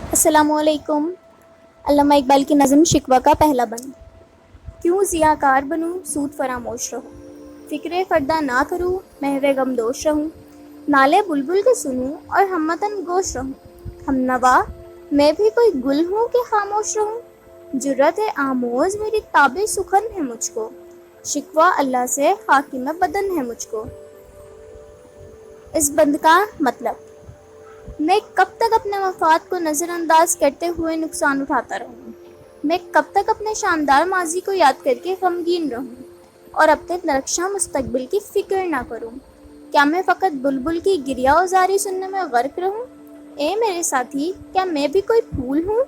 السلام علیکم۔ علامہ اقبال کی نظم شکوہ کا پہلا بند۔ کیوں ضیاء کار بنوں سود فراموش رہوں، فکر فردہ نہ کروں محو غم دوش رہوں، نالے بلبل کے سنوں اور ہم وطن گوش رہوں، ہم نوا میں بھی کوئی گل ہوں کہ خاموش رہوں، جرأت آموز میری تاب سخن ہے مجھ کو، شکوہ اللہ سے حاکم بدن ہے مجھ کو۔ اس بند کا مطلب: میں کب تک اپنے مفاد کو نظر انداز کرتے ہوئے نقصان اٹھاتا رہوں؟ میں کب تک اپنے شاندار ماضی کو یاد کر کے غمگین رہوں اور اپنے درخشاں مستقبل کی فکر نہ کروں؟ کیا میں فقط بلبل کی گریہ وزاری سننے میں غرق رہوں؟ اے میرے ساتھی، کیا میں بھی کوئی پھول ہوں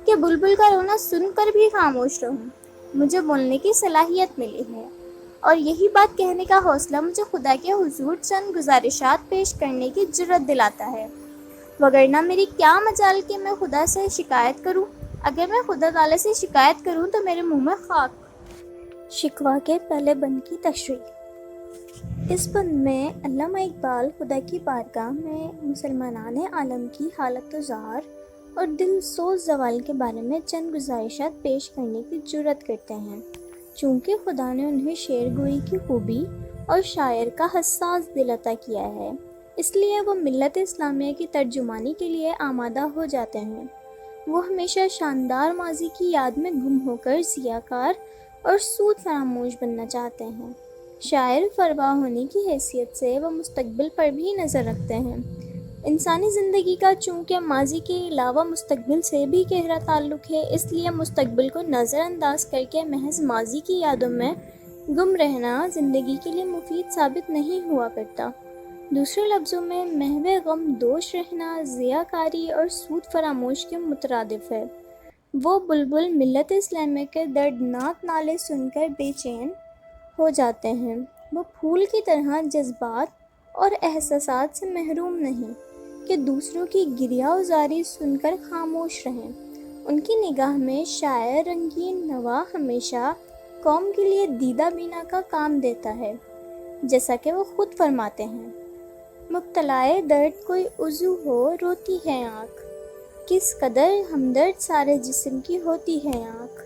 کہ بلبل کا رونا سن کر بھی خاموش رہوں؟ مجھے بولنے کی صلاحیت ملی ہے، اور یہی بات کہنے کا حوصلہ مجھے خدا کے حضور چند گزارشات پیش کرنے کی جرأت دلاتا ہے، وگرنہ میری کیا مجال کہ میں خدا سے شکایت کروں؟ اگر میں خدا تعالی سے شکایت کروں تو میرے منہ میں خاک۔ شکوہ کے پہلے بند کی تشریح۔ اس بند میں علامہ اقبال خدا کی بارگاہ میں مسلمانان عالم کی حالت و زار اور دل سوز زوال کے بارے میں چند گزارشات پیش کرنے کی جرأت کرتے ہیں۔ چونکہ خدا نے انہیں شعر گوئی کی خوبی اور شاعر کا حساس دل عطا کیا ہے، اس لیے وہ ملت اسلامیہ کی ترجمانی کے لیے آمادہ ہو جاتے ہیں۔ وہ ہمیشہ شاندار ماضی کی یاد میں گم ہو کر ضیاء کار اور سود فراموش بننا چاہتے ہیں۔ شاعر فروا ہونے کی حیثیت سے وہ مستقبل پر بھی نظر رکھتے ہیں۔ انسانی زندگی کا چونکہ ماضی کے علاوہ مستقبل سے بھی گہرا تعلق ہے، اس لیے مستقبل کو نظر انداز کر کے محض ماضی کی یادوں میں گم رہنا زندگی کے لیے مفید ثابت نہیں ہوا کرتا۔ دوسرے لفظوں میں محو غم دوش رہنا ضیاء کاری اور سود فراموش کے مترادف ہے۔ وہ بلبل ملت اسلامیہ کے دردناک نالے سن کر بے چین ہو جاتے ہیں۔ وہ پھول کی طرح جذبات اور احساسات سے محروم نہیں کہ دوسروں کی گریہ وزاری سن کر خاموش رہیں۔ ان کی نگاہ میں شاعر رنگین نوا ہمیشہ قوم کے لیے دیدہ بینا کا کام دیتا ہے، جیسا کہ وہ خود فرماتے ہیں: مبتلائے درد کوئی عضو ہو روتی ہے آنکھ، کس قدر ہمدرد سارے جسم کی ہوتی ہے آنکھ۔